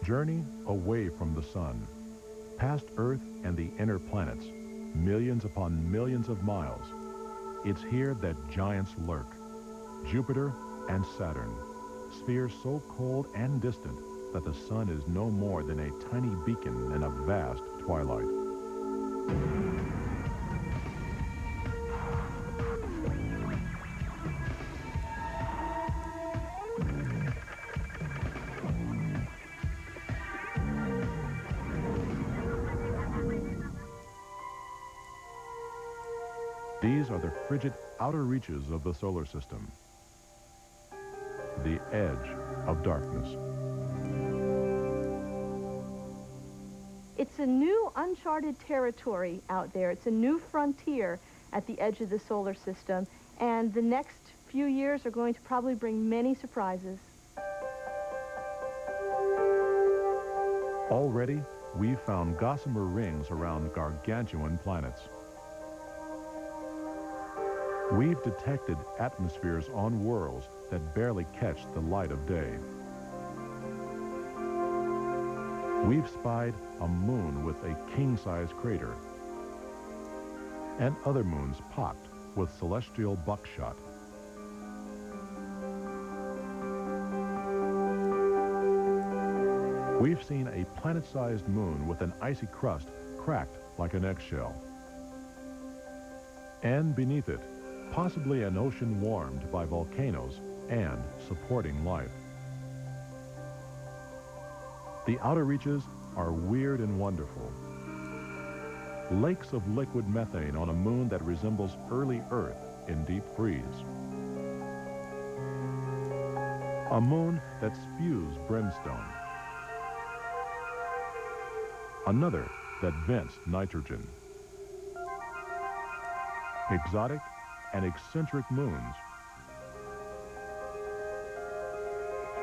journey away from the sun, past Earth and the inner planets, millions upon millions of miles. It's here that giants lurk, Jupiter and Saturn, spheres so cold and distant that the sun is no more than a tiny beacon in a vast twilight. These are the frigid outer reaches of the solar system, the edge of darkness. It's a new uncharted territory out there. It's a new frontier at the edge of the solar system, and the next few years are going to probably bring many surprises. Already, we've found gossamer rings around gargantuan planets. We've detected atmospheres on worlds that barely catch the light of day. We've spied a moon with a king-size crater, and other moons pocked with celestial buckshot. We've seen a planet-sized moon with an icy crust cracked like an eggshell. And beneath it, possibly an ocean warmed by volcanoes and supporting life. The outer reaches are weird and wonderful. Lakes of liquid methane on a moon that resembles early Earth in deep freeze. A moon that spews brimstone. Another that vents nitrogen. Exotic and eccentric moons.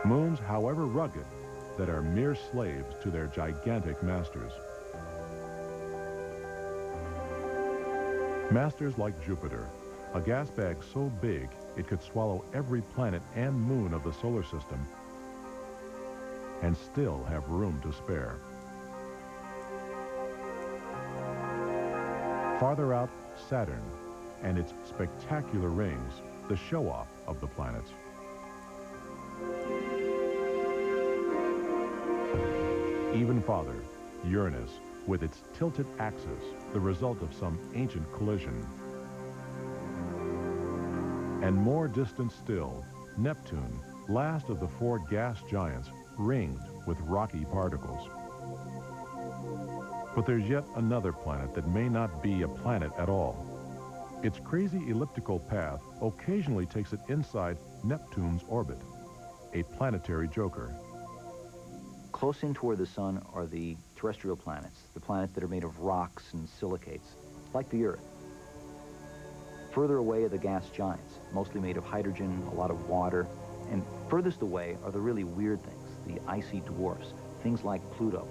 Moons, however rugged, that are mere slaves to their gigantic masters. Masters like Jupiter, a gas bag so big it could swallow every planet and moon of the solar system and still have room to spare. Farther out, Saturn and its spectacular rings, the show-off of the planets. Even farther, Uranus, with its tilted axis, the result of some ancient collision. And more distant still, Neptune, last of the four gas giants, ringed with rocky particles. But there's yet another planet that may not be a planet at all. Its crazy elliptical path occasionally takes it inside Neptune's orbit, a planetary joker. Close in toward the sun are the terrestrial planets, the planets that are made of rocks and silicates, like the Earth. Further away are the gas giants, mostly made of hydrogen, a lot of water. And furthest away are the really weird things, the icy dwarfs, things like Pluto.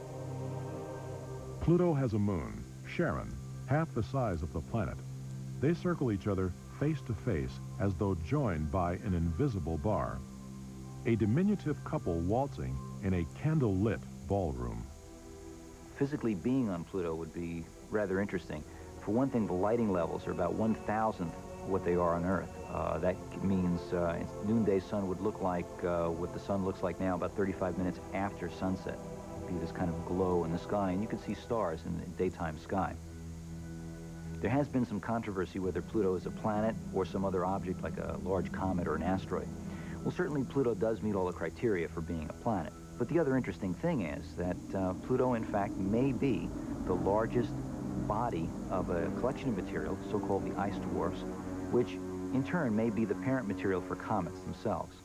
Pluto has a moon, Charon, half the size of the planet. They circle each other face to face as though joined by an invisible bar. A diminutive couple waltzing in a candle-lit ballroom. Physically being on Pluto would be rather interesting. For one thing, the lighting levels are about 1,000th what they are on Earth. That means noonday sun would look like what the sun looks like now about 35 minutes after sunset. It'd be this kind of glow in the sky, and you can see stars in the daytime sky. There has been some controversy whether Pluto is a planet or some other object like a large comet or an asteroid. Well, certainly Pluto does meet all the criteria for being a planet. But the other interesting thing is that Pluto, in fact, may be the largest body of a collection of material, so-called the ice dwarfs, which in turn may be the parent material for comets themselves.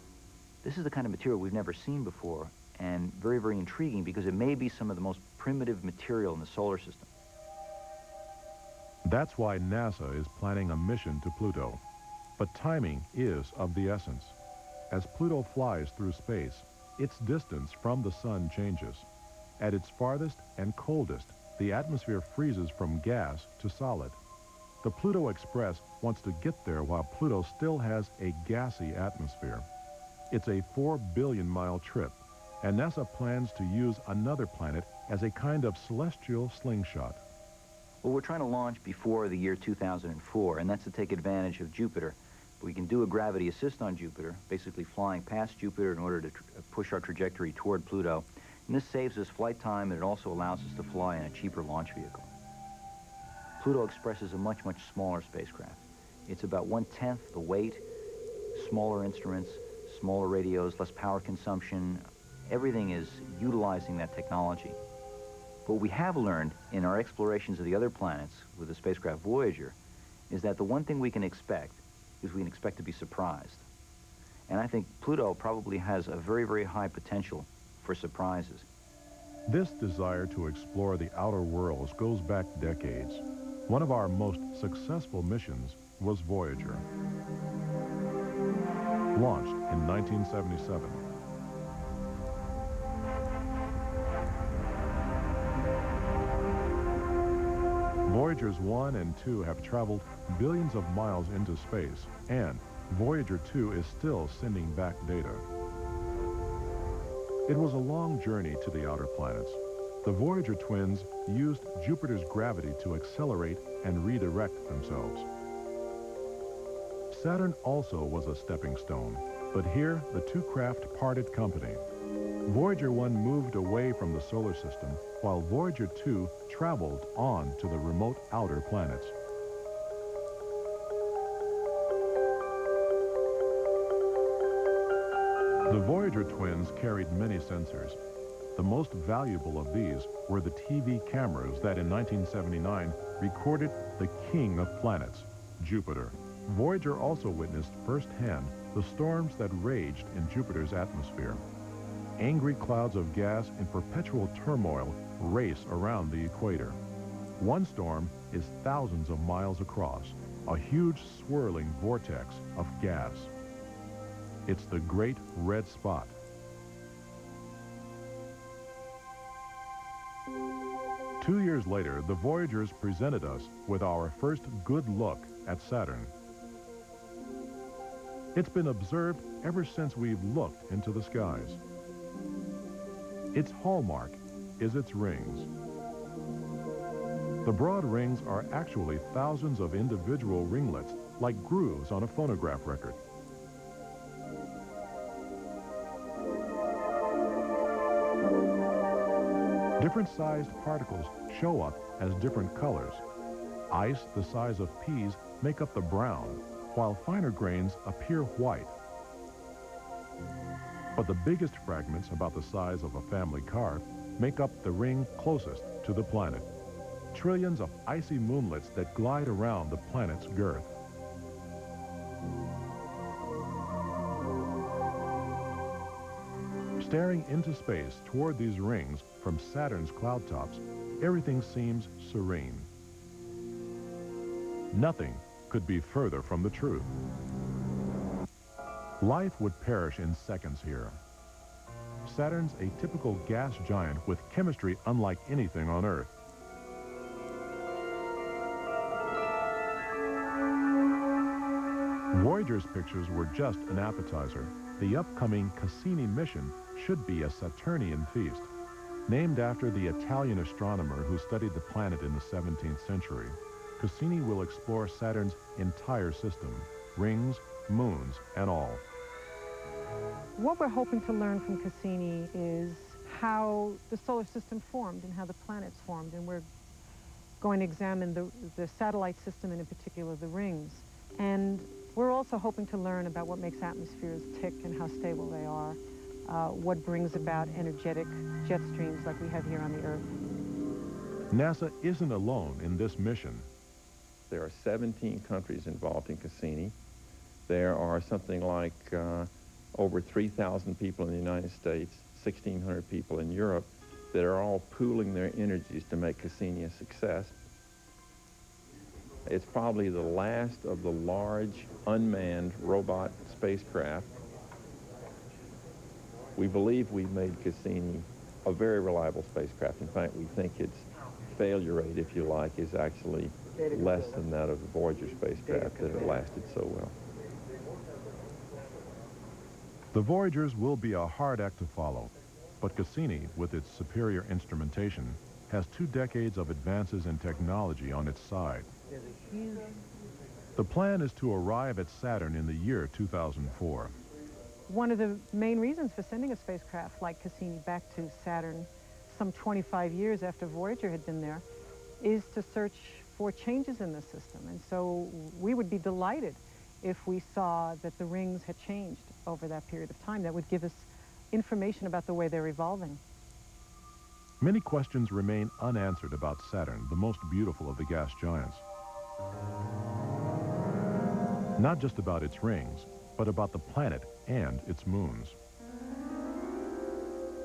This is the kind of material we've never seen before, and very, very intriguing because it may be some of the most primitive material in the solar system. That's why NASA is planning a mission to Pluto. But timing is of the essence. As Pluto flies through space, its distance from the sun changes. At its farthest and coldest, the atmosphere freezes from gas to solid. The Pluto Express wants to get there while Pluto still has a gassy atmosphere. It's a 4 billion-mile trip, and NASA plans to use another planet as a kind of celestial slingshot. Well, we're trying to launch before the year 2004, and that's to take advantage of Jupiter. We can do a gravity assist on Jupiter, basically flying past Jupiter in order to push our trajectory toward Pluto. And this saves us flight time, and it also allows us to fly in a cheaper launch vehicle. Pluto expresses a much, much smaller spacecraft. It's about 1/10 the weight, smaller instruments, smaller radios, less power consumption. Everything is utilizing that technology. What we have learned in our explorations of the other planets with the spacecraft Voyager is that the one thing we can expect is we can expect to be surprised. And I think Pluto probably has a very, very high potential for surprises. This desire to explore the outer worlds goes back decades. One of our most successful missions was Voyager. Launched in 1977. Voyagers 1 and 2 have traveled billions of miles into space, and Voyager 2 is still sending back data. It was a long journey to the outer planets. The Voyager twins used Jupiter's gravity to accelerate and redirect themselves. Saturn also was a stepping stone, but here the two craft parted company. Voyager 1 moved away from the solar system, while Voyager 2 traveled on to the remote outer planets. The Voyager twins carried many sensors. The most valuable of these were the TV cameras that in 1979 recorded the king of planets, Jupiter. Voyager also witnessed firsthand the storms that raged in Jupiter's atmosphere. Angry clouds of gas in perpetual turmoil race around the equator. One storm is thousands of miles across, a huge swirling vortex of gas. It's the Great Red Spot. Two years later, the Voyagers presented us with our first good look at Saturn. It's been observed ever since we've looked into the skies. Its hallmark is its rings. The broad rings are actually thousands of individual ringlets, like grooves on a phonograph record. Different-sized particles show up as different colors. Ice the size of peas make up the brown, while finer grains appear white. But the biggest fragments, about the size of a family car, make up the ring closest to the planet. Trillions of icy moonlets that glide around the planet's girth. Staring into space toward these rings from Saturn's cloud tops, everything seems serene. Nothing could be further from the truth. Life would perish in seconds here. Saturn's a typical gas giant with chemistry unlike anything on Earth. Voyager's pictures were just an appetizer. The upcoming Cassini mission should be a Saturnian feast. Named after the Italian astronomer who studied the planet in the 17th century, Cassini will explore Saturn's entire system, rings, moons, and all. What we're hoping to learn from Cassini is how the solar system formed and how the planets formed, and we're going to examine the satellite system and in particular the rings. And we're also hoping to learn about what makes atmospheres tick and how stable they are, what brings about energetic jet streams like we have here on the Earth. NASA isn't alone in this mission. There are 17 countries involved in Cassini. There are something like over 3,000 people in the United States, 1,600 people in Europe that are all pooling their energies to make Cassini a success. It's probably the last of the large unmanned robot spacecraft. We believe we've made Cassini a very reliable spacecraft. In fact, we think its failure rate, if you like, is actually less than that of the Voyager spacecraft, that it lasted so well. The Voyagers will be a hard act to follow. But Cassini, with its superior instrumentation, has 2 decades of advances in technology on its side. The plan is to arrive at Saturn in the year 2004. One of the main reasons for sending a spacecraft like Cassini back to Saturn some 25 years after Voyager had been there is to search for changes in the system. And so we would be delighted if we saw that the rings had changed over that period of time. That would give us information about the way they're evolving. Many questions remain unanswered about Saturn, the most beautiful of the gas giants. Not just about its rings, but about the planet and its moons.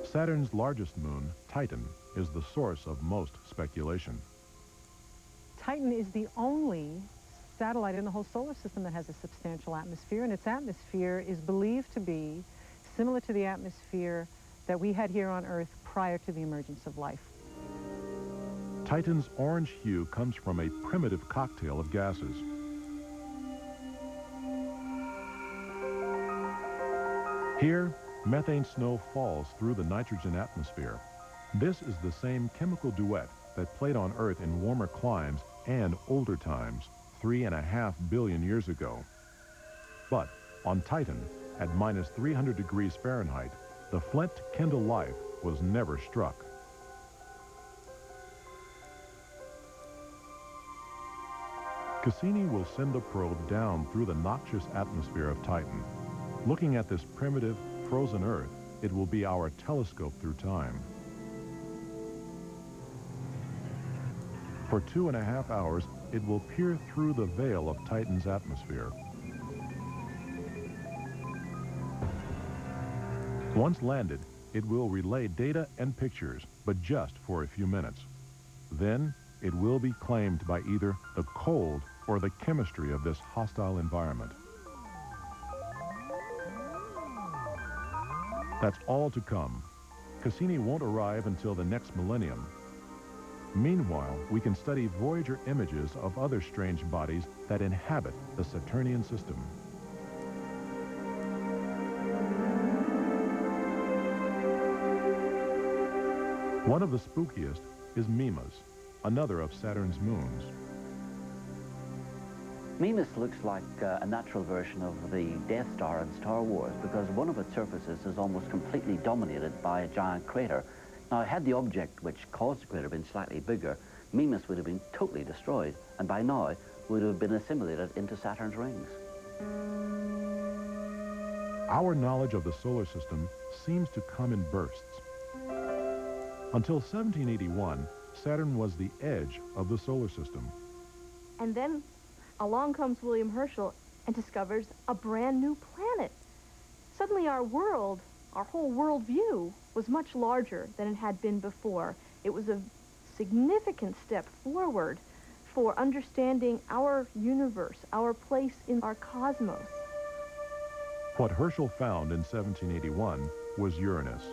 Saturn's largest moon, Titan, is the source of most speculation. Titan is the only satellite in the whole solar system that has a substantial atmosphere, and its atmosphere is believed to be similar to the atmosphere that we had here on Earth prior to the emergence of life. Titan's orange hue comes from a primitive cocktail of gases. Here, methane snow falls through the nitrogen atmosphere. This is the same chemical duet that played on Earth in warmer climes and older times, 3.5 billion years ago. But on Titan, at minus 300 degrees Fahrenheit, the flint to kindle life was never struck. Cassini will send the probe down through the noxious atmosphere of Titan. Looking at this primitive, frozen Earth, it will be our telescope through time. For 2.5 hours, it will peer through the veil of Titan's atmosphere. Once landed, it will relay data and pictures, but just for a few minutes. Then, it will be claimed by either the cold or the chemistry of this hostile environment. That's all to come. Cassini won't arrive until the next millennium. Meanwhile, we can study Voyager images of other strange bodies that inhabit the Saturnian system. One of the spookiest is Mimas, another of Saturn's moons. Mimas looks like a natural version of the Death Star in Star Wars because one of its surfaces is almost completely dominated by a giant crater. Now, had the object which caused the crater been slightly bigger, Mimas would have been totally destroyed, and by now would have been assimilated into Saturn's rings. Our knowledge of the solar system seems to come in bursts. Until 1781, Saturn was the edge of the solar system. And then along comes William Herschel and discovers a brand new planet. Suddenly our world, our whole worldview, was much larger than it had been before. It was a significant step forward for understanding our universe, our place in our cosmos. What Herschel found in 1781 was Uranus.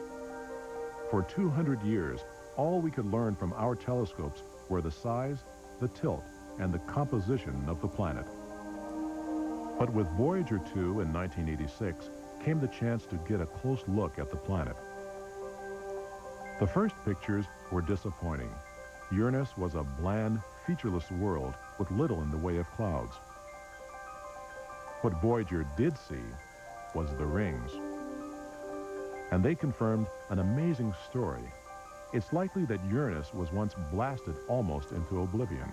For 200 years, all we could learn from our telescopes were the size, the tilt, and the composition of the planet. But with Voyager 2 in 1986 came the chance to get a close look at the planet. The first pictures were disappointing. Uranus was a bland, featureless world with little in the way of clouds. What Voyager did see was the rings. And they confirmed an amazing story. It's likely that Uranus was once blasted almost into oblivion.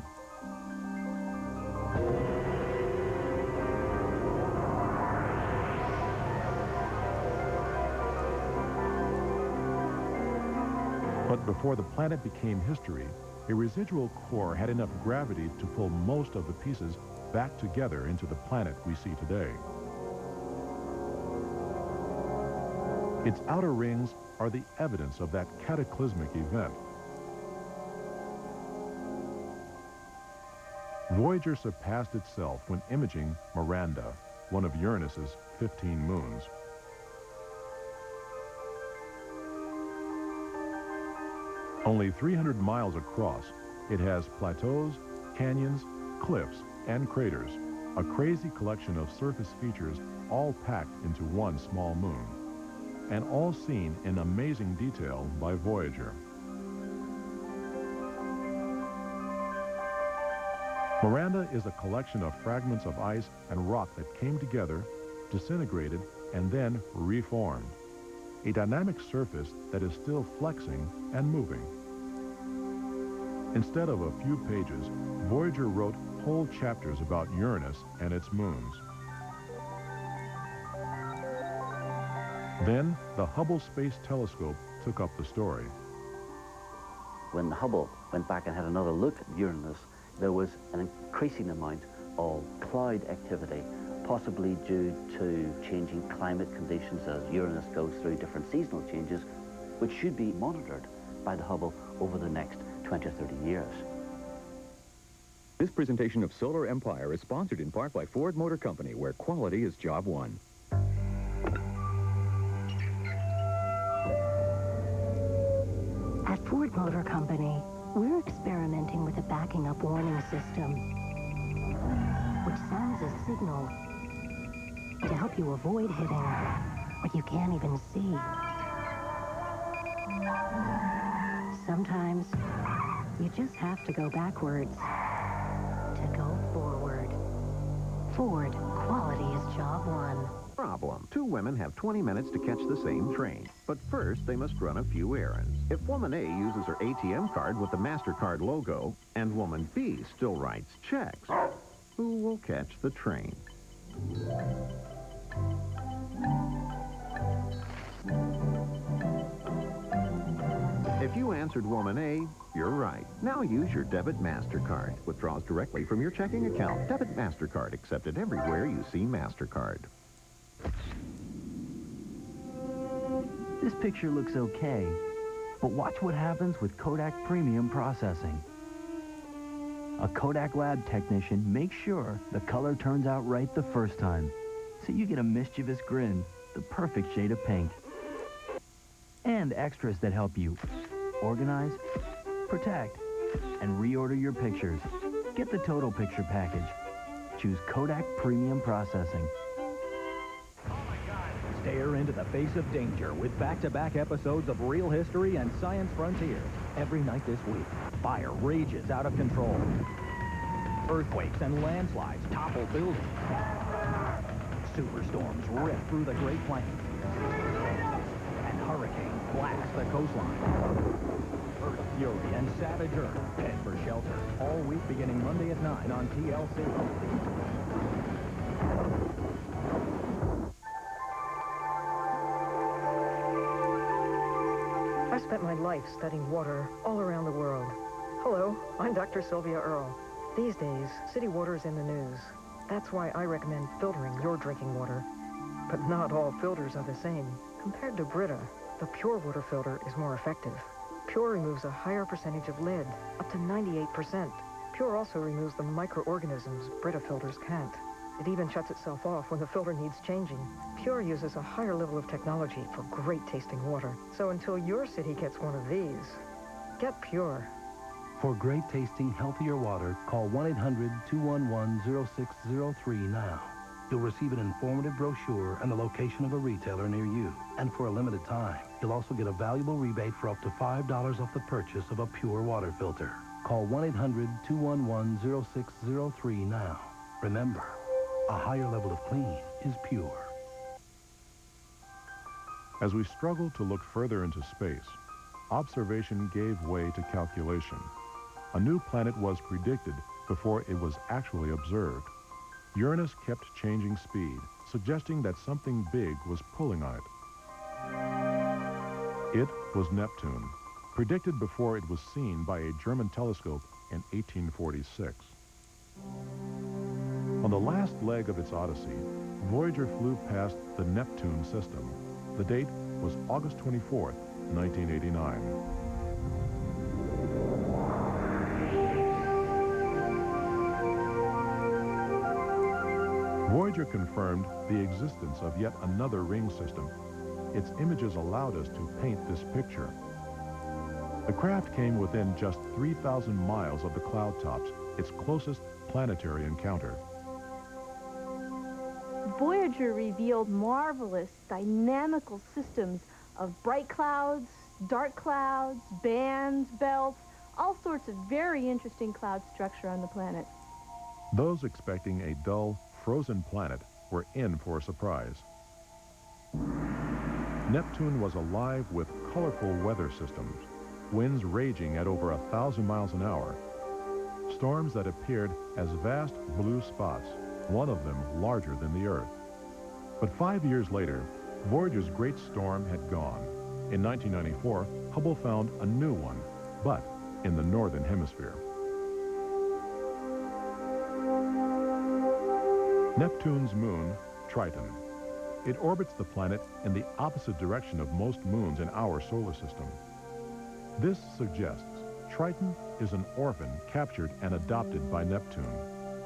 But before the planet became history, a residual core had enough gravity to pull most of the pieces back together into the planet we see today. Its outer rings are the evidence of that cataclysmic event. Voyager surpassed itself when imaging Miranda, one of Uranus's 15 moons. Only 300 miles across, it has plateaus, canyons, cliffs, and craters, a crazy collection of surface features all packed into one small moon. and all seen in amazing detail by Voyager. Miranda is a collection of fragments of ice and rock that came together, disintegrated, and then reformed. A dynamic surface that is still flexing and moving. Instead of a few pages, Voyager wrote whole chapters about Uranus and its moons. Then, the Hubble Space Telescope took up the story. When Hubble went back and had another look at Uranus, there was an increasing amount of cloud activity, possibly due to changing climate conditions as Uranus goes through different seasonal changes, which should be monitored by the Hubble over the next 20 or 30 years. This presentation of Solar Empire is sponsored in part by Ford Motor Company, where quality is job one. At Ford Motor Company, we're experimenting with a backing up warning system, which sounds a signal to help you avoid hitting what you can't even see. Sometimes you just have to go backwards to go forward. Ford, quality is job one. Problem. Two women have 20 minutes to catch the same train. But first, they must run a few errands. If woman A uses her ATM card with the MasterCard logo, and woman B still writes checks, who will catch the train? If you answered woman A, you're right. Now use your debit MasterCard. Withdraws directly from your checking account. Debit MasterCard accepted everywhere you see MasterCard. This picture looks okay, but watch what happens with Kodak Premium Processing. A Kodak Lab technician makes sure the color turns out right the first time, so you get a mischievous grin, the perfect shade of pink. And extras that help you organize, protect, and reorder your pictures. Get the total picture package. Choose Kodak Premium Processing. Stare into the face of danger with back-to-back episodes of Real History and Science Frontier. Every night this week, fire rages out of control. Earthquakes and landslides topple buildings. Superstorms rip through the Great Plains. And hurricanes blast the coastline. Earth Fury and Savage Earth head for shelter all week beginning Monday at 9 on TLC. I spent my life studying water all around the world. Hello, I'm Dr. Sylvia Earle. These days, city water is in the news. That's why I recommend filtering your drinking water. But not all filters are the same. Compared to Brita, the Pure water filter is more effective. Pure removes a higher percentage of lead, up to 98%. Pure also removes the microorganisms Brita filters can't. It even shuts itself off when the filter needs changing. Pure uses a higher level of technology for great tasting water. So until your city gets one of these, get Pure. For great tasting, healthier water, call 1-800-211-0603 now. You'll receive an informative brochure and the location of a retailer near you. And for a limited time, you'll also get a valuable rebate for up to $5 off the purchase of a Pure water filter. Call 1-800-211-0603 now. Remember, a higher level of clean is Pure. As we struggled to look further into space, observation gave way to calculation. A new planet was predicted before it was actually observed. Uranus kept changing speed, suggesting that something big was pulling on it. It was Neptune, predicted before it was seen by a German telescope in 1846. On the last leg of its odyssey, Voyager flew past the Neptune system. The date was August 24th, 1989. Voyager confirmed the existence of yet another ring system. Its images allowed us to paint this picture. The craft came within just 3,000 miles of the cloud tops, its closest planetary encounter. Voyager revealed marvelous dynamical systems of bright clouds, dark clouds, bands, belts, all sorts of very interesting cloud structure on the planet. Those expecting a dull, frozen planet were in for a surprise. Neptune was alive with colorful weather systems, winds raging at over 1,000 miles an hour, storms that appeared as vast blue spots, one of them larger than the Earth. But 5 years later, Voyager's great storm had gone. In 1994, Hubble found a new one, but in the northern hemisphere. Neptune's moon, Triton. It orbits the planet in the opposite direction of most moons in our solar system. This suggests Triton is an orphan captured and adopted by Neptune,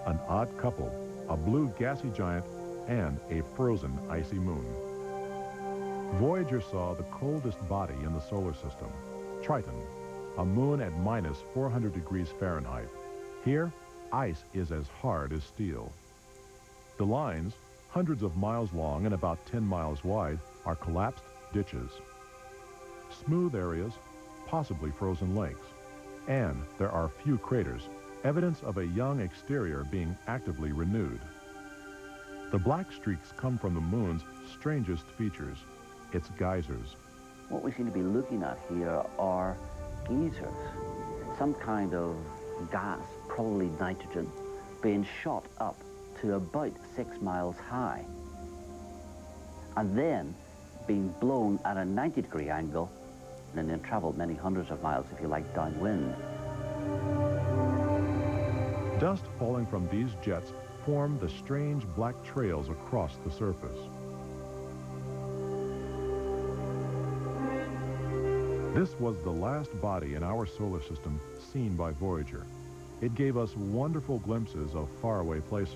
an odd couple, a blue gassy giant and a frozen icy moon. Voyager saw the coldest body in the solar system, Triton, a moon at minus 400 degrees Fahrenheit. Here, ice is as hard as steel. The lines, hundreds of miles long and about 10 miles wide, are collapsed ditches. Smooth areas, possibly frozen lakes. And there are few craters, evidence of a young exterior being actively renewed. The black streaks come from the moon's strangest features, its geysers. What we seem to be looking at here are geysers, some kind of gas, probably nitrogen, being shot up to about 6 miles high, and then being blown at a 90-degree angle, and then traveled many hundreds of miles, if you like, downwind. Dust falling from these jets form the strange black trails across the surface. This was the last body in our solar system seen by Voyager. It gave us wonderful glimpses of faraway places.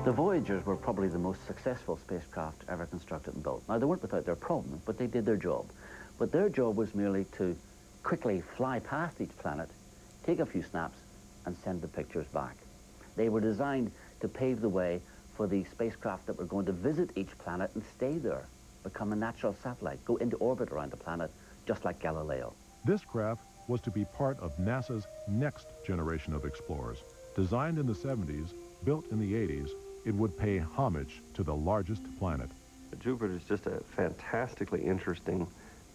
The Voyagers were probably the most successful spacecraft ever constructed and built. Now, they weren't without their problems, but they did their job. But their job was merely to quickly fly past each planet, take a few snaps, and send the pictures back. They were designed to pave the way for the spacecraft that were going to visit each planet and stay there, become a natural satellite, go into orbit around the planet, just like Galileo. This craft was to be part of NASA's next generation of explorers. Designed in the 70s, built in the 80s, it would pay homage to the largest planet. Jupiter is just a fantastically interesting,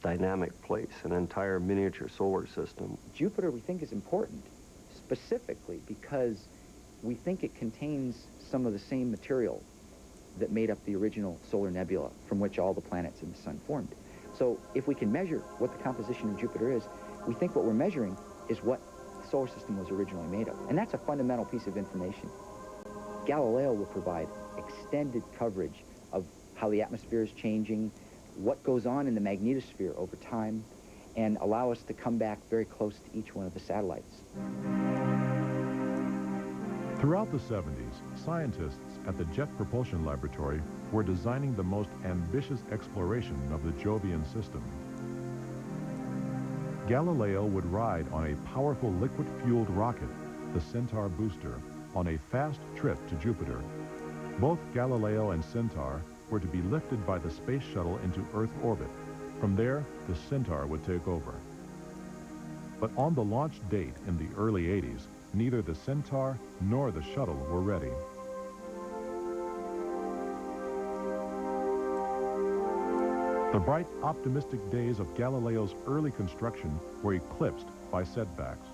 dynamic place, an entire miniature solar system. Jupiter, we think, is important, specifically because we think it contains some of the same material that made up the original solar nebula from which all the planets in the sun formed. So if we can measure what the composition of Jupiter is, we think what we're measuring is what the solar system was originally made of. And that's a fundamental piece of information. Galileo will provide extended coverage of how the atmosphere is changing, what goes on in the magnetosphere over time, and allow us to come back very close to each one of the satellites. Throughout the 70s, scientists at the Jet Propulsion Laboratory were designing the most ambitious exploration of the Jovian system. Galileo would ride on a powerful liquid-fueled rocket, the Centaur booster, on a fast trip to Jupiter. Both Galileo and Centaur were to be lifted by the space shuttle into Earth orbit. From there, the Centaur would take over. But on the launch date in the early 80s, neither the Centaur nor the shuttle were ready. The bright, optimistic days of Galileo's early construction were eclipsed by setbacks.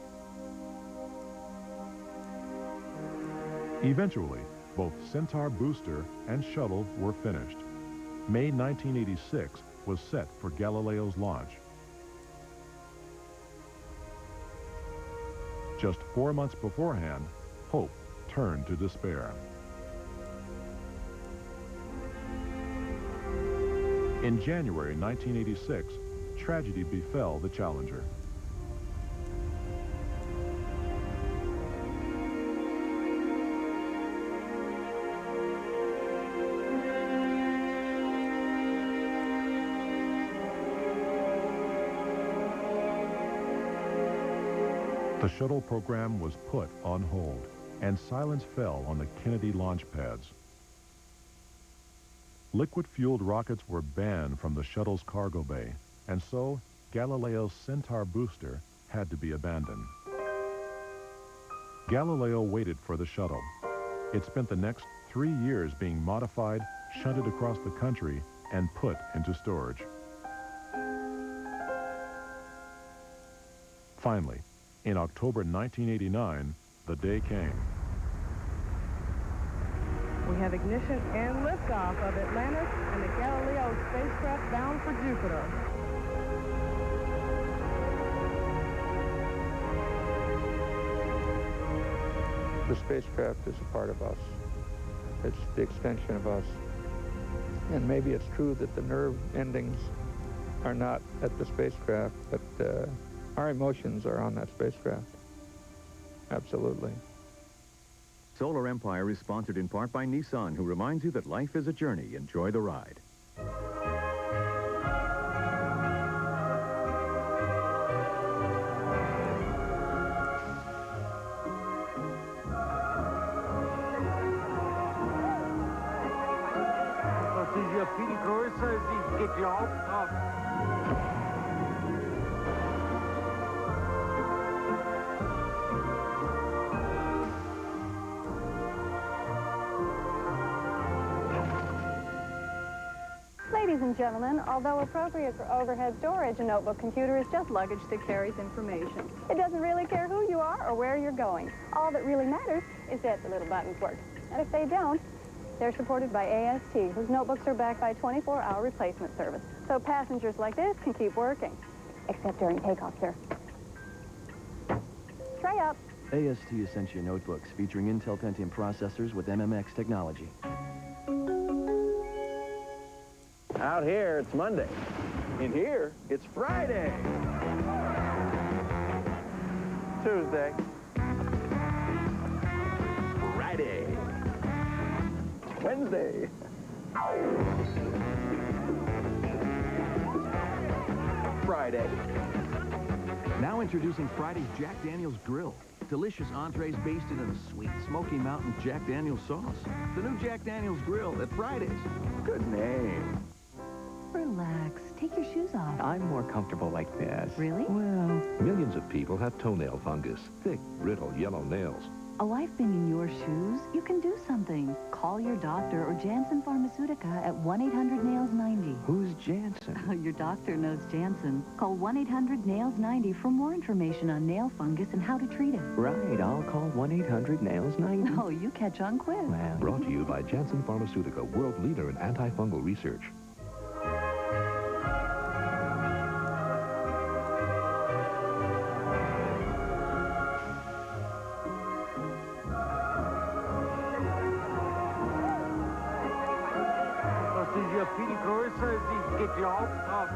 Eventually, both Centaur booster and shuttle were finished. May 1986 was set for Galileo's launch. Just 4 months beforehand, hope turned to despair. In January 1986, tragedy befell the Challenger. The shuttle program was put on hold. and silence fell on the Kennedy launch pads. Liquid-fueled rockets were banned from the shuttle's cargo bay, and so Galileo's Centaur booster had to be abandoned. Galileo waited for the shuttle. It spent the next 3 years being modified, shunted across the country, and put into storage. Finally, in October 1989, the day came. We have ignition and liftoff of Atlantis and the Galileo spacecraft bound for Jupiter. The spacecraft is a part of us. It's the extension of us. And maybe it's true that the nerve endings are not at the spacecraft, but our emotions are on that spacecraft. Absolutely. Solar Empire is sponsored in part by Nissan, who reminds you that life is a journey. Enjoy the ride. Das ist ja viel größer, als ich geglaubt habe. Ladies and gentlemen, although appropriate for overhead storage, a notebook computer is just luggage that carries information. It doesn't really care who you are or where you're going. All that really matters is that the little buttons work. And if they don't, they're supported by AST, whose notebooks are backed by 24-hour replacement service. So passengers like this can keep working. Except during takeoff, sir. Tray up. AST Essentia notebooks featuring Intel Pentium processors with MMX technology. Out here, it's Monday. In here, it's Friday. Tuesday. Friday. Wednesday. Friday. Now introducing Friday's Jack Daniel's Grill. Delicious entrees basted in a sweet Smoky Mountain Jack Daniel's sauce. The new Jack Daniel's Grill at Fridays. Good name. Relax. Take your shoes off. I'm more comfortable like this. Really? Well, millions of people have toenail fungus. Thick, brittle, yellow nails. Oh, I've been in your shoes. You can do something. Call your doctor or Janssen Pharmaceutica at 1-800-NAILS-90. Who's Janssen? Oh, your doctor knows Janssen. Call 1-800-NAILS-90 for more information on nail fungus and how to treat it. Right, I'll call 1-800-NAILS-90. Oh, you catch on quick. Well, brought to you by Janssen Pharmaceutica, world leader in antifungal research. Das ist ja viel größer, als ich geglaubt habe.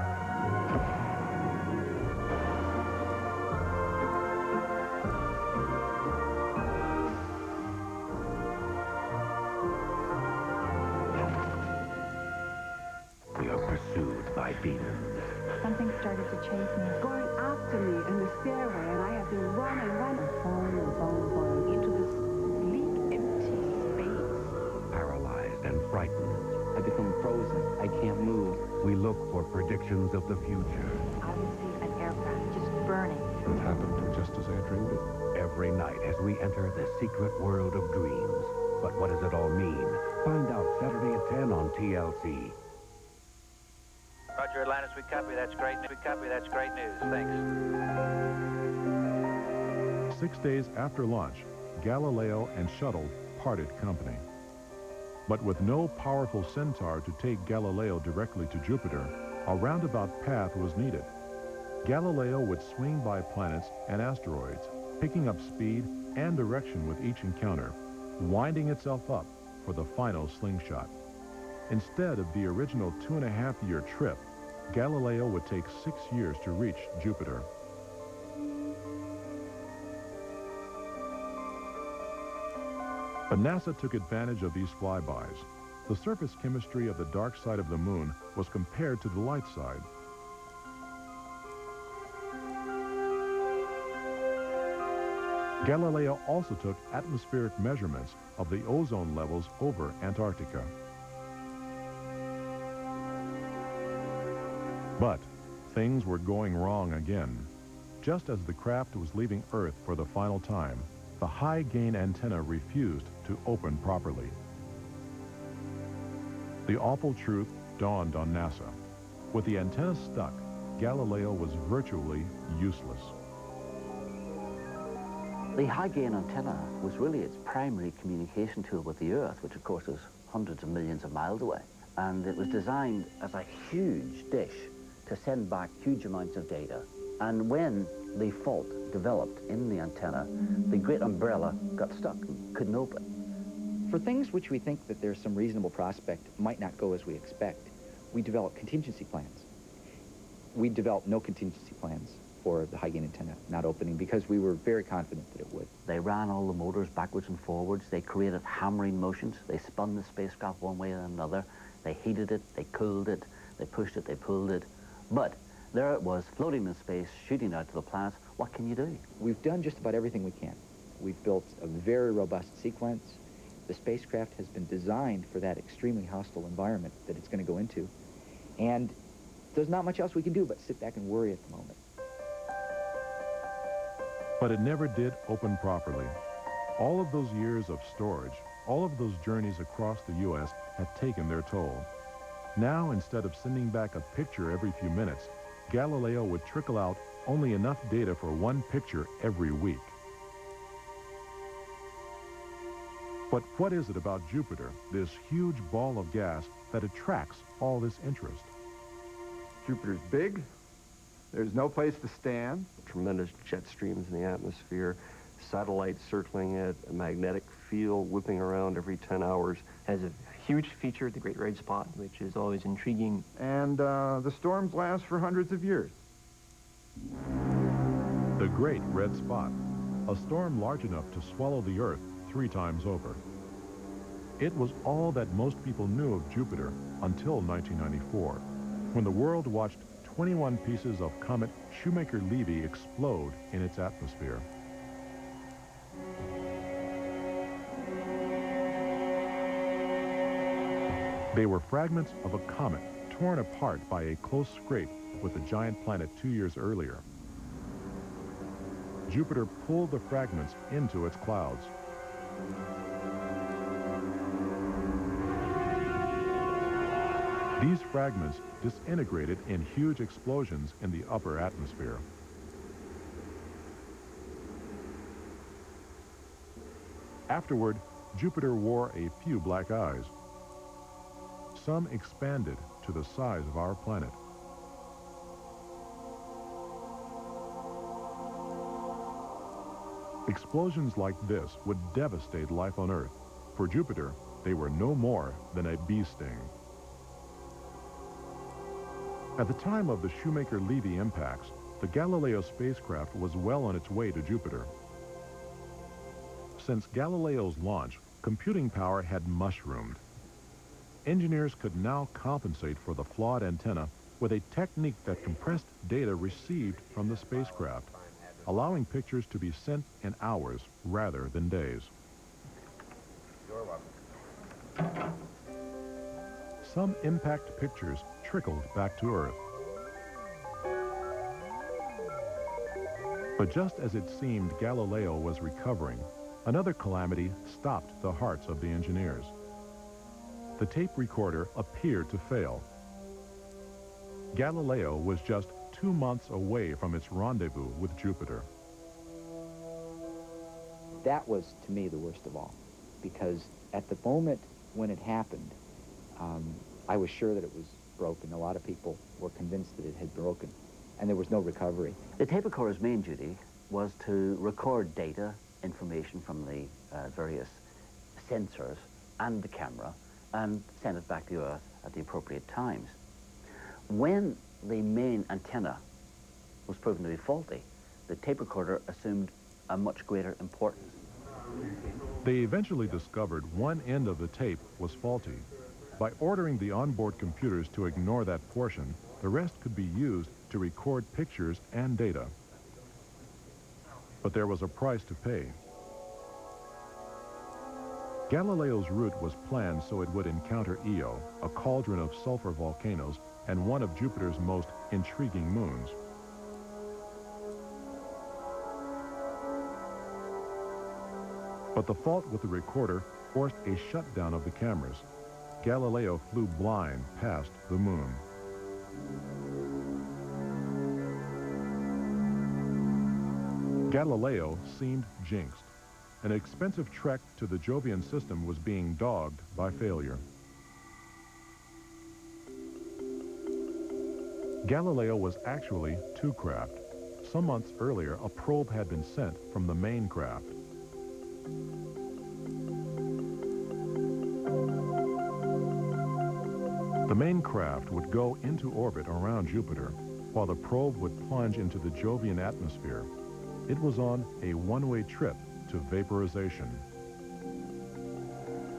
We are pursued by demons. Something started to chase me. Going after me in the stairway, and I have to run and run into this bleak, empty space. Paralyzed and frightened. I become frozen. I can't move. We look for predictions of the future. I would see an aircraft just burning. It happened just as I dreamed it. Every night as we enter the secret world of dreams. But what does it all mean? Find out Saturday at 10 on TLC. Roger, Atlantis, we copy. That's great news. We copy. That's great news. Thanks. 6 days after launch, Galileo and shuttle parted company. But with no powerful Centaur to take Galileo directly to Jupiter, a roundabout path was needed. Galileo would swing by planets and asteroids, picking up speed and direction with each encounter, winding itself up for the final slingshot. Instead of the original 2.5-year trip, Galileo would take 6 years to reach Jupiter. But NASA took advantage of these flybys. The surface chemistry of the dark side of the moon was compared to the light side. Galileo also took atmospheric measurements of the ozone levels over Antarctica. But things were going wrong again. Just as the craft was leaving Earth for the final time, the high-gain antenna refused to open properly. The awful truth dawned on NASA. With the antenna stuck, Galileo was virtually useless. The high-gain antenna was really its primary communication tool with the Earth, which of course is hundreds of millions of miles away. And it was designed as a huge dish to send back huge amounts of data. And when the fault developed in the antenna, the great umbrella got stuck and couldn't open. For things which we think that there's some reasonable prospect might not go as we expect, we develop contingency plans. We developed no contingency plans for the high-gain antenna not opening because we were very confident that it would. They ran all the motors backwards and forwards. They created hammering motions. They spun the spacecraft one way or another. They heated it, they cooled it, they pushed it, they pulled it. But there it was, floating in space, shooting out to the planets. What can you do? We've done just about everything we can. We've built a very robust sequence. The spacecraft has been designed for that extremely hostile environment that it's going to go into. And there's not much else we can do but sit back and worry at the moment. But it never did open properly. All of those years of storage, all of those journeys across the U.S. had taken their toll. Now, instead of sending back a picture every few minutes, Galileo would trickle out only enough data for one picture every week. But what is it about Jupiter, this huge ball of gas, that attracts all this interest? Jupiter's big. There's no place to stand. Tremendous jet streams in the atmosphere, satellites circling it, a magnetic field whipping around every 10 hours. Has a huge feature, the Great Red Spot, which is always intriguing. And the storms last for hundreds of years. The Great Red Spot, a storm large enough to swallow the Earth 3 times over. It was all that most people knew of Jupiter until 1994, when the world watched 21 pieces of comet Shoemaker-Levy explode in its atmosphere. They were fragments of a comet torn apart by a close scrape with a giant planet 2 years earlier. Jupiter pulled the fragments into its clouds. These fragments disintegrated in huge explosions in the upper atmosphere. Afterward, Jupiter wore a few black eyes. Some expanded to the size of our planet. Explosions like this would devastate life on Earth. For Jupiter, they were no more than a bee sting. At the time of the Shoemaker-Levy impacts, the Galileo spacecraft was well on its way to Jupiter. Since Galileo's launch, computing power had mushroomed. Engineers could now compensate for the flawed antenna with a technique that compressed data received from the spacecraft, allowing pictures to be sent in hours rather than days. You're welcome. Some impact pictures trickled back to Earth. But just as it seemed Galileo was recovering, another calamity stopped the hearts of the engineers. The tape recorder appeared to fail. Galileo was just 2 months away from its rendezvous with Jupiter. That was, to me, the worst of all, because at the moment when it happened, I was sure that it was broken. A lot of people were convinced that it had broken, and there was no recovery. The tape recorder's main duty was to record data, information from the various sensors and the camera, and send it back to Earth at the appropriate times. When the main antenna was proven to be faulty, the tape recorder assumed a much greater importance. They eventually discovered one end of the tape was faulty. By ordering the onboard computers to ignore that portion, the rest could be used to record pictures and data. But there was a price to pay. Galileo's route was planned so it would encounter Io, a cauldron of sulfur volcanoes and one of Jupiter's most intriguing moons. But the fault with the recorder forced a shutdown of the cameras. Galileo flew blind past the moon. Galileo seemed jinxed. An expensive trek to the Jovian system was being dogged by failure. Galileo was actually two craft. Some months earlier, a probe had been sent from the main craft. The main craft would go into orbit around Jupiter, while the probe would plunge into the Jovian atmosphere. It was on a one-way trip to vaporization.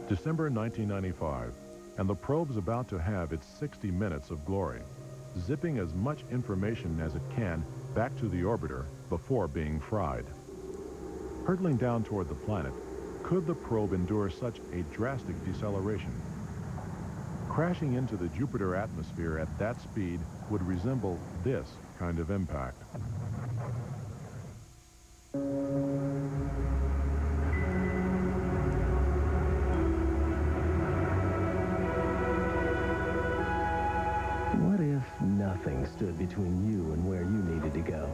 December 1995, and the probe's about to have its 60 minutes of glory, zipping as much information as it can back to the orbiter before being fried. Hurtling down toward the planet, could the probe endure such a drastic deceleration? Crashing into the Jupiter atmosphere at that speed would resemble this kind of impact. What if nothing stood between you and where you needed to go?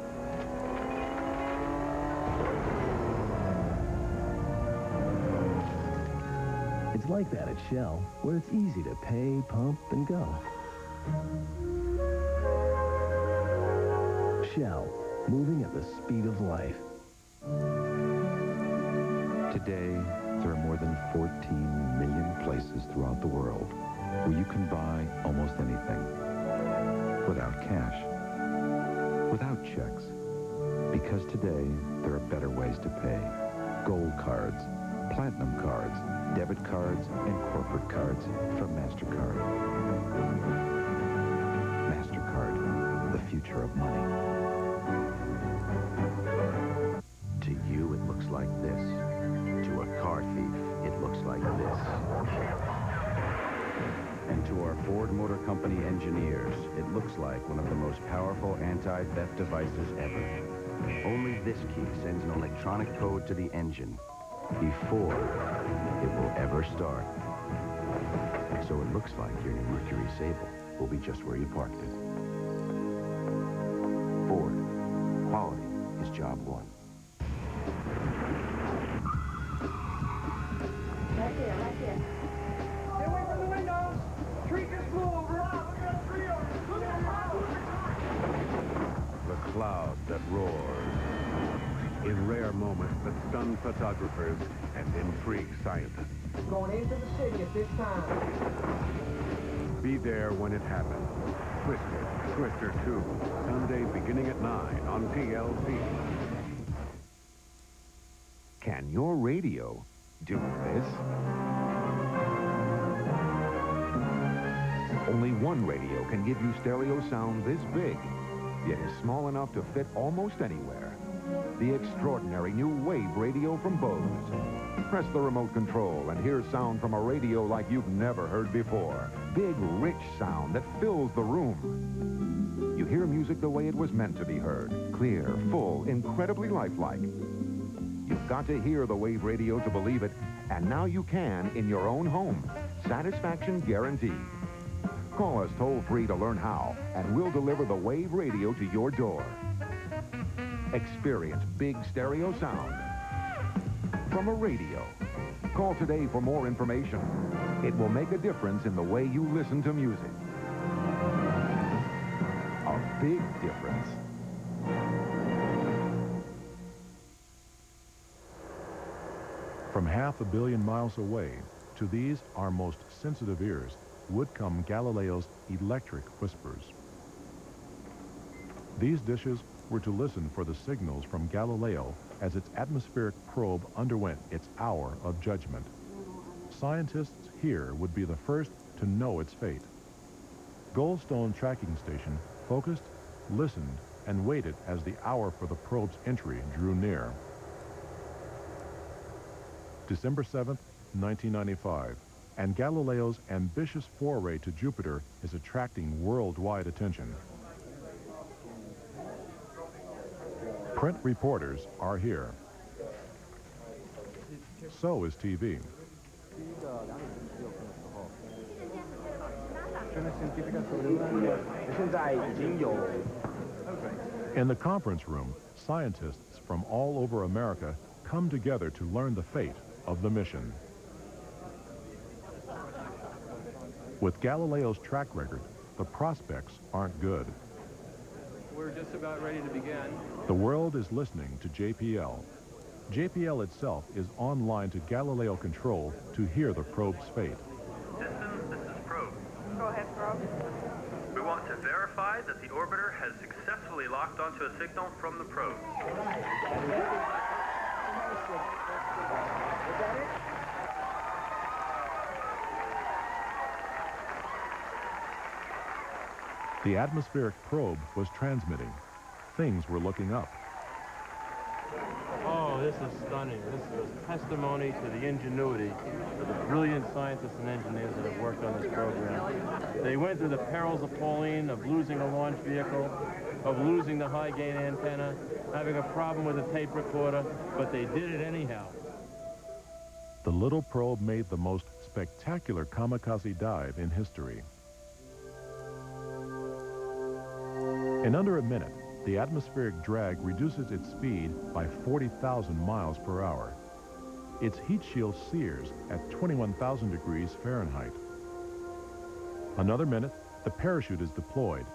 It's like that at Shell, where it's easy to pay, pump, and go. Shell, moving at the speed of life. Today, there are more than 14 million places throughout the world where you can buy almost anything without cash, without checks, because today there are better ways to pay. Gold cards, platinum cards, debit cards, and corporate cards from MasterCard. MasterCard, the future of money. To you, it looks like this. To a car thief, it looks like this. And to our Ford Motor Company engineers, it looks like one of the most powerful anti-theft devices ever. Only this key sends an electronic code to the engine before it will ever start. So it looks like your new Mercury Sable will be just where you parked it. Ford, quality is job one. Right there, right there. Stay away from the windows. Tree just flew over. Look at the tree over. Look at The cloud that roars. In rare moments that stun photographers and intrigue scientists. Going into the city at this time. Be there when it happens. Twister, Twister 2, Sunday beginning at 9 on TLC. Can your radio do this? Only one radio can give you stereo sound this big, yet is small enough to fit almost anywhere. The extraordinary new Wave radio from Bose. Press the remote control and hear sound from a radio like you've never heard before. Big, rich sound that fills the room. You hear music the way it was meant to be heard. Clear, full, incredibly lifelike. You've got to hear the Wave radio to believe it, and now you can in your own home. Satisfaction guaranteed. Call us toll-free to learn how, and we'll deliver the Wave radio to your door. Experience big stereo sound from a radio. Call today for more information. It will make a difference in the way you listen to music. A big difference. From 500 million miles away, to these, our most sensitive ears, would come Galileo's electric whispers. These dishes were to listen for the signals from Galileo as its atmospheric probe underwent its hour of judgment. Scientists here would be the first to know its fate. Goldstone Tracking Station focused, listened, and waited as the hour for the probe's entry drew near. December 7th, 1995, and Galileo's ambitious foray to Jupiter is attracting worldwide attention. Print reporters are here. So is TV. In the conference room, scientists from all over America come together to learn the fate of the mission. With Galileo's track record, the prospects aren't good. We're just about ready to begin. The world is listening to JPL. JPL itself is online to Galileo Control to hear the probe's fate. Systems, this is Probe. Go ahead, Probe. We want to verify that the orbiter has successfully locked onto a signal from the probe. The atmospheric probe was transmitting. Things were looking up. Oh, this is stunning. This is a testimony to the ingenuity of the brilliant scientists and engineers that have worked on this program. They went through the perils of Pauline, of losing a launch vehicle, of losing the high-gain antenna, having a problem with a tape recorder, but they did it anyhow. The little probe made the most spectacular kamikaze dive in history. In under a minute, the atmospheric drag reduces its speed by 40,000 miles per hour. Its heat shield sears at 21,000 degrees Fahrenheit. Another minute, the parachute is deployed.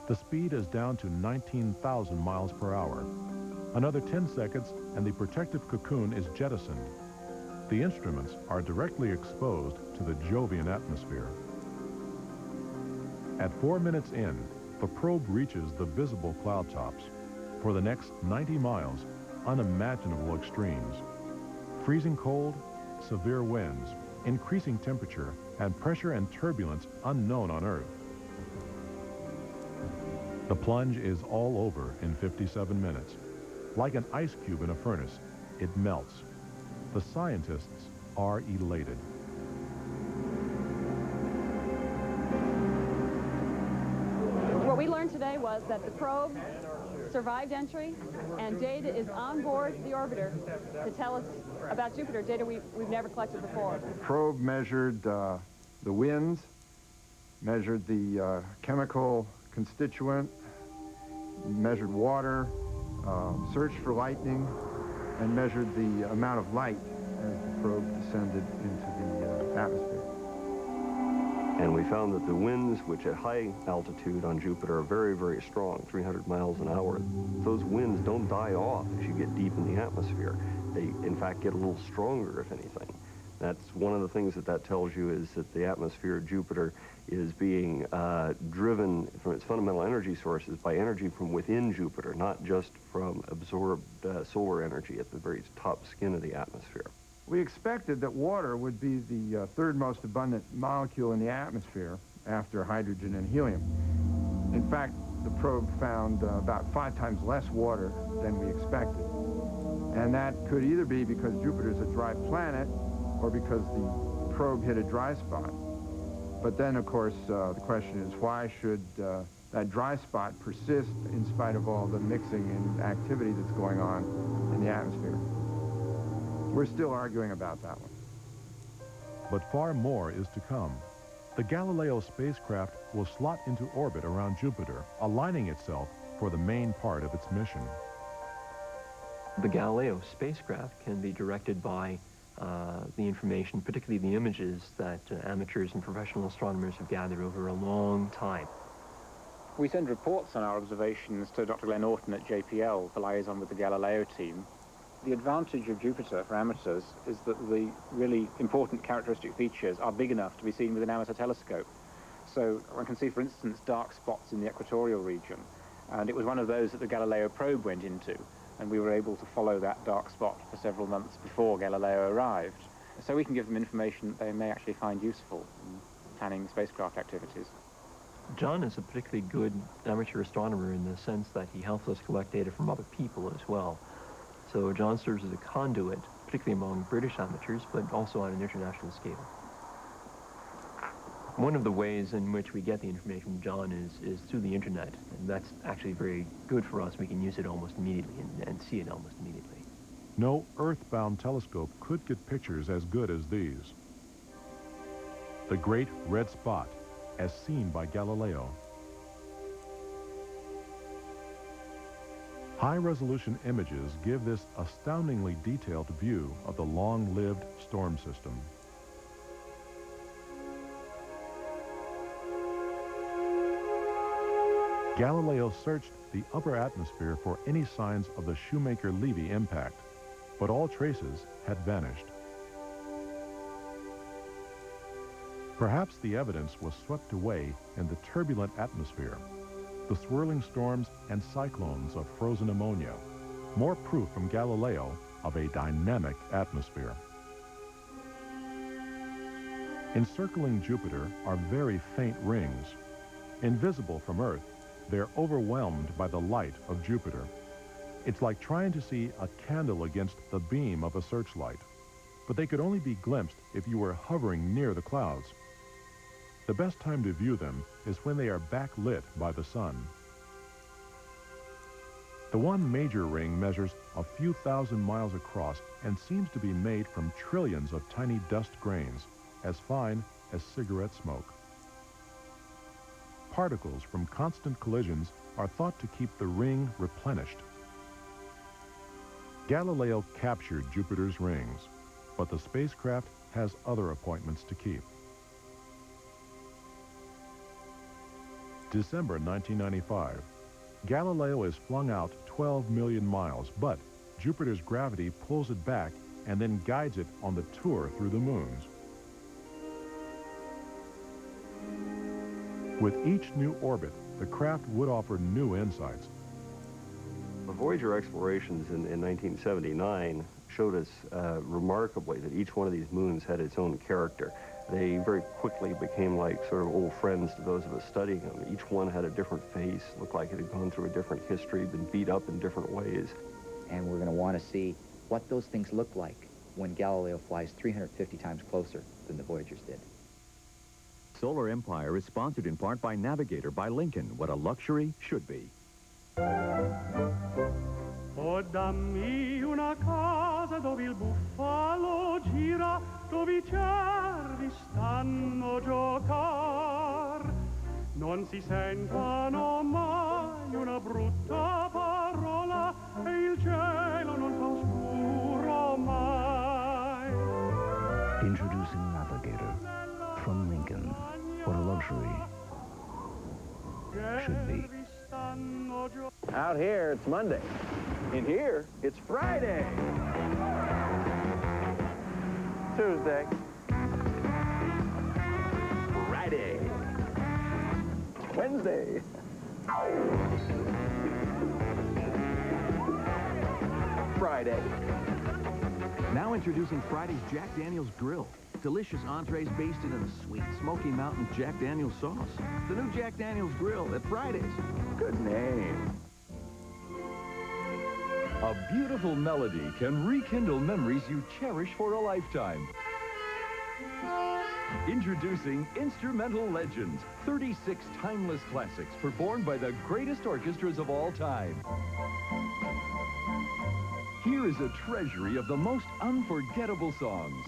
The speed is down to 19,000 miles per hour. Another 10 seconds and the protective cocoon is jettisoned. The instruments are directly exposed to the Jovian atmosphere. At 4 minutes in, the probe reaches the visible cloud tops. For the next 90 miles, unimaginable extremes. Freezing cold, severe winds, increasing temperature, and pressure and turbulence unknown on Earth. The plunge is all over in 57 minutes. Like an ice cube in a furnace, it melts. The scientists are elated. What we learned today was that the probe survived entry, and data is on board the orbiter to tell us about Jupiter, data we've never collected before. The probe measured the winds, measured the chemical constituent, measured water, searched for lightning, and measured the amount of light as the probe descended into the atmosphere. And we found that the winds, which at high altitude on Jupiter are very, very strong, 300 miles an hour, those winds don't die off as you get deep in the atmosphere. They, in fact, get a little stronger, if anything. That's one of the things that tells you, is that the atmosphere of Jupiter is being driven from its fundamental energy sources by energy from within Jupiter, not just from absorbed solar energy at the very top skin of the atmosphere. We expected that water would be the third most abundant molecule in the atmosphere after hydrogen and helium. In fact, the probe found about 5 times less water than we expected. And that could either be because Jupiter is a dry planet or because the probe hit a dry spot. But then, of course, the question is, why should that dry spot persist in spite of all the mixing and activity that's going on in the atmosphere? We're still arguing about that one. But far more is to come. The Galileo spacecraft will slot into orbit around Jupiter, aligning itself for the main part of its mission. The Galileo spacecraft can be directed by the information, particularly the images that amateurs and professional astronomers have gathered over a long time. We send reports on our observations to Dr. Glenn Orton at JPL, the liaison with the Galileo team. The advantage of Jupiter for amateurs is that the really important characteristic features are big enough to be seen with an amateur telescope. So one can see, for instance, dark spots in the equatorial region, and it was one of those that the Galileo probe went into, and we were able to follow that dark spot for several months before Galileo arrived. So we can give them information that they may actually find useful in planning spacecraft activities. John is a particularly good amateur astronomer in the sense that he helps us collect data from other people as well. So John serves as a conduit, particularly among British amateurs, but also on an international scale. One of the ways in which we get the information from John is through the internet, and that's actually very good for us. We can use it almost immediately and see it almost immediately. No Earth-bound telescope could get pictures as good as these. The Great Red Spot, as seen by Galileo. High-resolution images give this astoundingly detailed view of the long-lived storm system. Galileo searched the upper atmosphere for any signs of the Shoemaker-Levy impact, but all traces had vanished. Perhaps the evidence was swept away in the turbulent atmosphere, the swirling storms and cyclones of frozen ammonia, more proof from Galileo of a dynamic atmosphere. Encircling Jupiter are very faint rings. Invisible from Earth, they're overwhelmed by the light of Jupiter. It's like trying to see a candle against the beam of a searchlight, but they could only be glimpsed if you were hovering near the clouds. The best time to view them is when they are backlit by the sun. The one major ring measures a few thousand miles across and seems to be made from trillions of tiny dust grains, as fine as cigarette smoke. Particles from constant collisions are thought to keep the ring replenished. Galileo captured Jupiter's rings, but the spacecraft has other appointments to keep. December 1995. Galileo is flung out 12 million miles, but Jupiter's gravity pulls it back and then guides it on the tour through the moons. With each new orbit, the craft would offer new insights. The Voyager explorations in 1979 showed us remarkably that each one of these moons had its own character. They very quickly became like sort of old friends to those of us studying them. Each one had a different face, looked like it had gone through a different history, been beat up in different ways. And we're going to want to see what those things look like when Galileo flies 350 times closer than the Voyagers did. Solar Empire is sponsored in part by Navigator by Lincoln, what a luxury should be. Oh, dammi una casa dove il buffalo gira, dove I cervi stanno a giocar. Non si sentano mai una brutta parola e il cielo non fa oscuro mai. Introducing Navigator from Lincoln, what a luxury should be. Out here, it's Monday. In here, it's Friday. Tuesday. Friday. Wednesday. Friday. Now introducing Friday's Jack Daniel's Grill. Delicious entrees basted in a sweet Smoky Mountain Jack Daniel's sauce. The new Jack Daniel's Grill at Fridays. Good name. A beautiful melody can rekindle memories you cherish for a lifetime. Introducing Instrumental Legends, 36 timeless classics performed by the greatest orchestras of all time. Here is a treasury of the most unforgettable songs.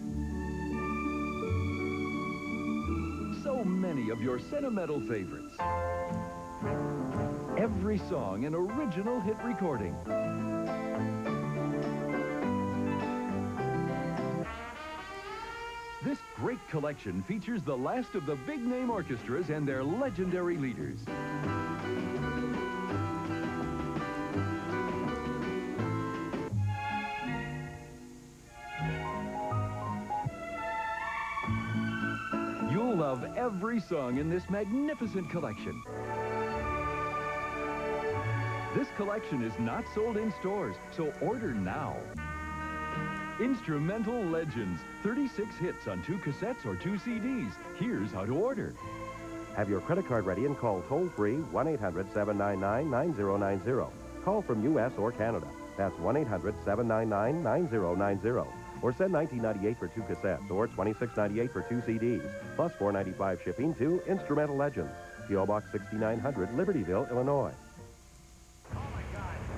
So many of your sentimental favorites. Every song an original hit recording. This great collection features the last of the big-name orchestras and their legendary leaders. You'll love every song in this magnificent collection. This collection is not sold in stores, so order now. Instrumental Legends, 36 hits on 2 cassettes or 2 CDs. Here's how to order. Have your credit card ready and call toll-free 1-800-799-9090. Call from U.S. or Canada. That's 1-800-799-9090. Or send $19.98 for 2 cassettes or $26.98 for 2 CDs, plus $4.95 shipping to Instrumental Legends, P.O. Box 6900, Libertyville, Illinois.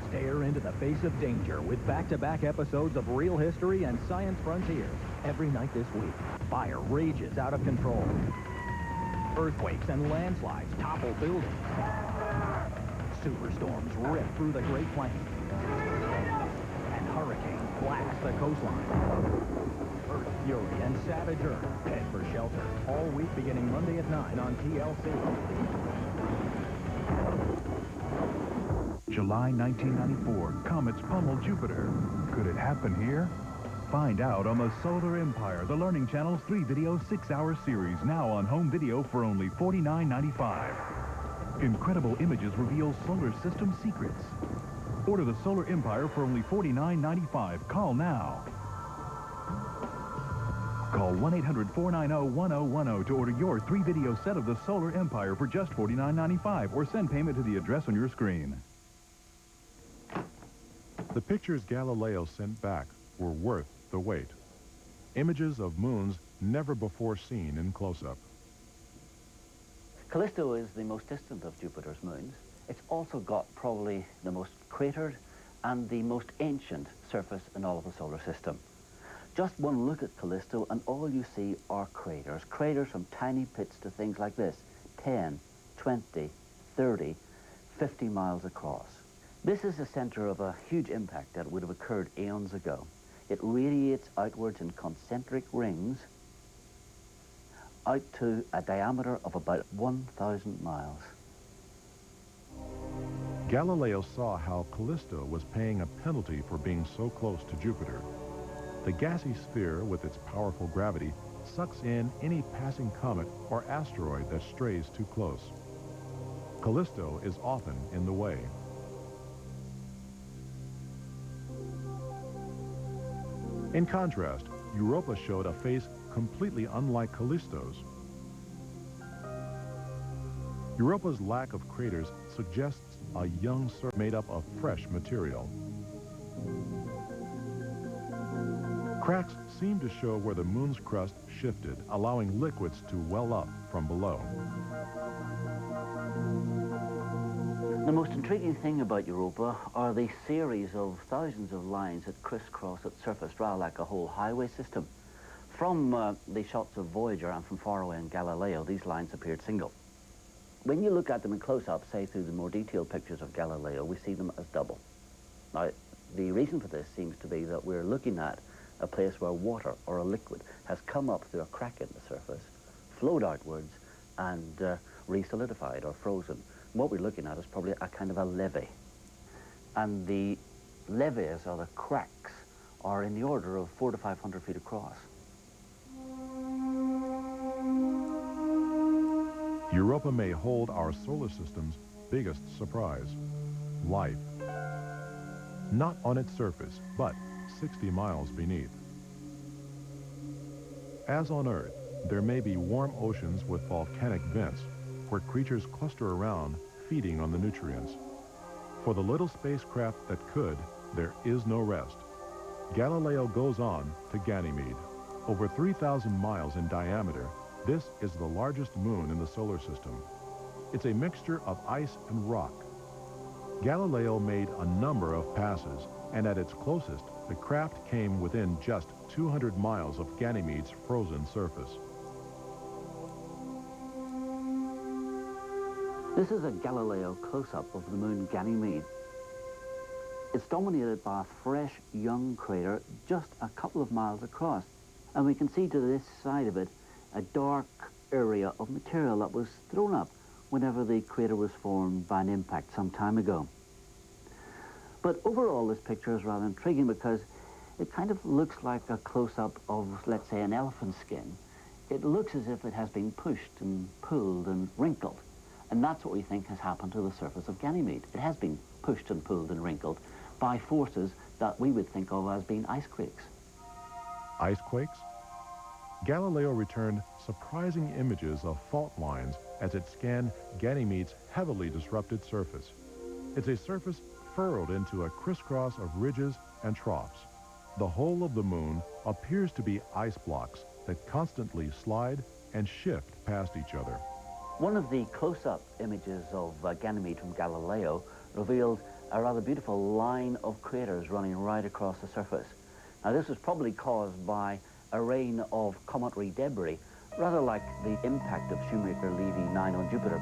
Stare into the face of danger with back-to-back episodes of Real History and Science Frontier. Every night this week, fire rages out of control. Earthquakes and landslides topple buildings. Superstorms rip through the Great Plains. And hurricanes blast the coastline. Earth Fury and Savage Earth head for shelter all week beginning Monday at 9 on TLC. July 1994, comets pummel Jupiter. Could it happen here? Find out on the Solar Empire, the Learning Channel's 3-video 6-hour series, now on home video for only $49.95. Incredible images reveal solar system secrets. Order the Solar Empire for only $49.95. Call now. Call 1-800-490-1010 to order your 3-video set of the Solar Empire for just $49.95 or send payment to the address on your screen. The pictures Galileo sent back were worth the wait. Images of moons never before seen in close-up. Callisto is the most distant of Jupiter's moons. It's also got probably the most cratered and the most ancient surface in all of the solar system. Just one look at Callisto and all you see are craters. Craters from tiny pits to things like this, 10, 20, 30, 50 miles across. This is the center of a huge impact that would have occurred eons ago. It radiates outwards in concentric rings out to a diameter of about 1,000 miles. Galileo saw how Callisto was paying a penalty for being so close to Jupiter. The gassy sphere, with its powerful gravity, sucks in any passing comet or asteroid that strays too close. Callisto is often in the way. In contrast, Europa showed a face completely unlike Callisto's. Europa's lack of craters suggests a young surface made up of fresh material. Cracks seem to show where the moon's crust shifted, allowing liquids to well up from below. The most intriguing thing about Europa are the series of thousands of lines that crisscross its surface, rather like a whole highway system. From the shots of Voyager and from far away in Galileo, these lines appeared single. When you look at them in close-up, say through the more detailed pictures of Galileo, we see them as double. Now, the reason for this seems to be that we're looking at a place where water or a liquid has come up through a crack in the surface, flowed outwards, and re-solidified or frozen. What we're looking at is probably a kind of a levee. And the levees, or the cracks, are in the order of 400 to 500 feet across. Europa may hold our solar system's biggest surprise: life. Not on its surface, but 60 miles beneath. As on Earth, there may be warm oceans with volcanic vents where creatures cluster around, feeding on the nutrients. For the little spacecraft that could, there is no rest. Galileo goes on to Ganymede. Over 3,000 miles in diameter, this is the largest moon in the solar system. It's a mixture of ice and rock. Galileo made a number of passes, and at its closest, the craft came within just 200 miles of Ganymede's frozen surface. This is a Galileo close-up of the moon Ganymede. It's dominated by a fresh, young crater just a couple of miles across. And we can see to this side of it a dark area of material that was thrown up whenever the crater was formed by an impact some time ago. But overall, this picture is rather intriguing because it kind of looks like a close-up of, let's say, an elephant skin. It looks as if it has been pushed and pulled and wrinkled. And that's what we think has happened to the surface of Ganymede. It has been pushed and pulled and wrinkled by forces that we would think of as being ice quakes. Ice quakes? Galileo returned surprising images of fault lines as it scanned Ganymede's heavily disrupted surface. It's a surface furrowed into a crisscross of ridges and troughs. The whole of the moon appears to be ice blocks that constantly slide and shift past each other. One of the close-up images of Ganymede from Galileo revealed a rather beautiful line of craters running right across the surface. Now, this was probably caused by a rain of cometary debris, rather like the impact of Shoemaker Levy 9 on Jupiter.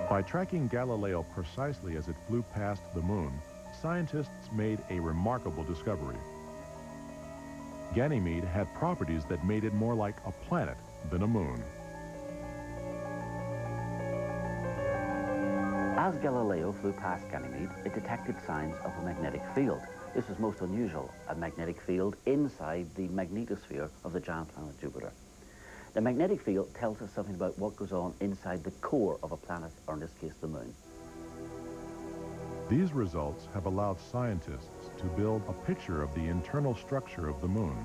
By tracking Galileo precisely as it flew past the moon, scientists made a remarkable discovery. Ganymede had properties that made it more like a planet than a moon. As Galileo flew past Ganymede, it detected signs of a magnetic field. This was most unusual, a magnetic field inside the magnetosphere of the giant planet Jupiter. The magnetic field tells us something about what goes on inside the core of a planet, or in this case, the moon. These results have allowed scientists to build a picture of the internal structure of the moon.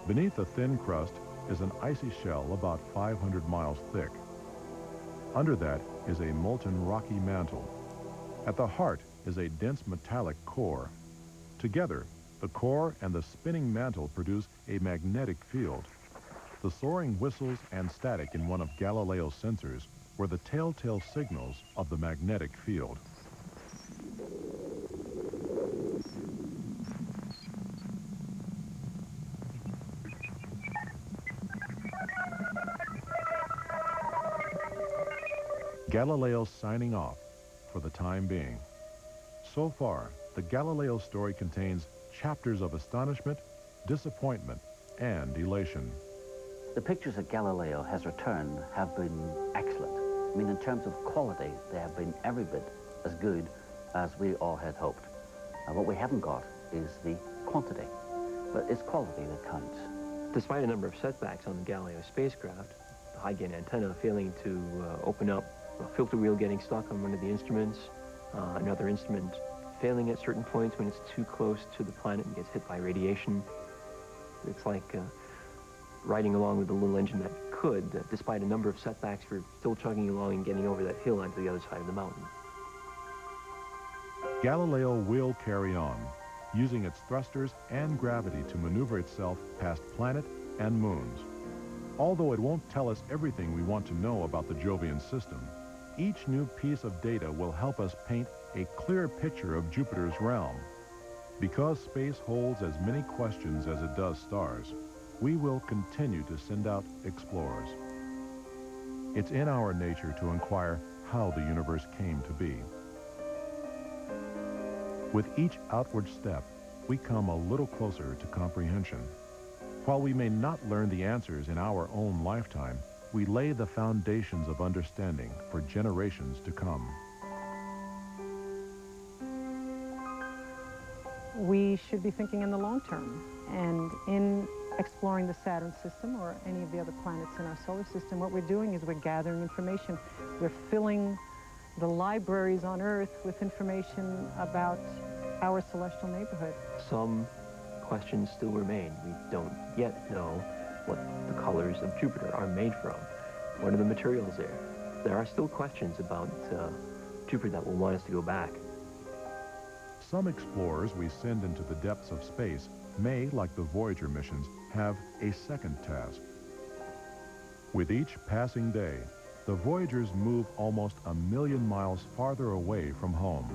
Beneath the thin crust is an icy shell about 500 miles thick. Under that is a molten rocky mantle. At the heart is a dense metallic core. Together, the core and the spinning mantle produce a magnetic field. The soaring whistles and static in one of Galileo's sensors were the telltale signals of the magnetic field. Galileo's signing off for the time being. So far, the Galileo story contains chapters of astonishment, disappointment, and elation. The pictures that Galileo has returned have been excellent. I mean, in terms of quality, they have been every bit as good as we all had hoped. And what we haven't got is the quantity, but it's quality that counts. Despite a number of setbacks on the Galileo spacecraft, the high-gain antenna failing to open up, a filter wheel getting stuck on one of the instruments, another instrument failing at certain points when it's too close to the planet and gets hit by radiation. It's like riding along with a little engine that could. Despite a number of setbacks, we're still chugging along and getting over that hill onto the other side of the mountain. Galileo will carry on, using its thrusters and gravity to maneuver itself past planet and moons. Although it won't tell us everything we want to know about the Jovian system, each new piece of data will help us paint a clear picture of Jupiter's realm. Because space holds as many questions as it does stars, we will continue to send out explorers. It's in our nature to inquire how the universe came to be. With each outward step, we come a little closer to comprehension. While we may not learn the answers in our own lifetime, we lay the foundations of understanding for generations to come. We should be thinking in the long term, and in exploring the Saturn system or any of the other planets in our solar system, what we're doing is we're gathering information. We're filling the libraries on Earth with information about our celestial neighborhood. Some questions still remain. We don't yet know what the colors of Jupiter are made from. What are the materials there? There are still questions about Jupiter that will want us to go back. Some explorers we send into the depths of space may, like the Voyager missions, have a second task. With each passing day, the Voyagers move almost 1,000,000 miles farther away from home.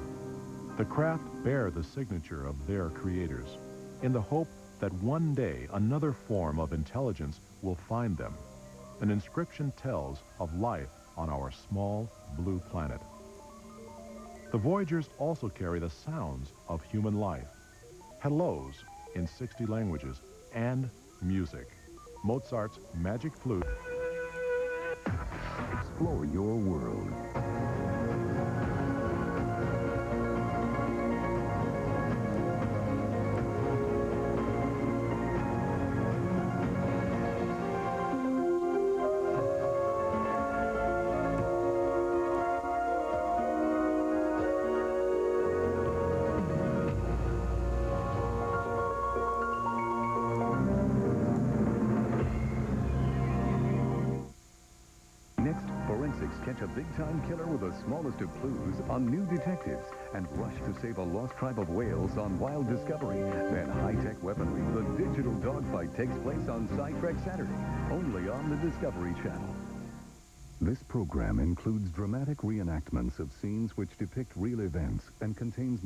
The craft bear the signature of their creators, in the hope that one day another form of intelligence will find them. An inscription tells of life on our small blue planet. The Voyagers also carry the sounds of human life, hellos in 60 languages, and music. Mozart's Magic Flute. Explore your world. Skeptics catch a big-time killer with the smallest of clues on New Detectives and rush to save a lost tribe of whales on Wild Discovery. Then high-tech weaponry, the digital dogfight takes place on Sci-Trek Saturday, only on the Discovery Channel. This program includes dramatic reenactments of scenes which depict real events and contains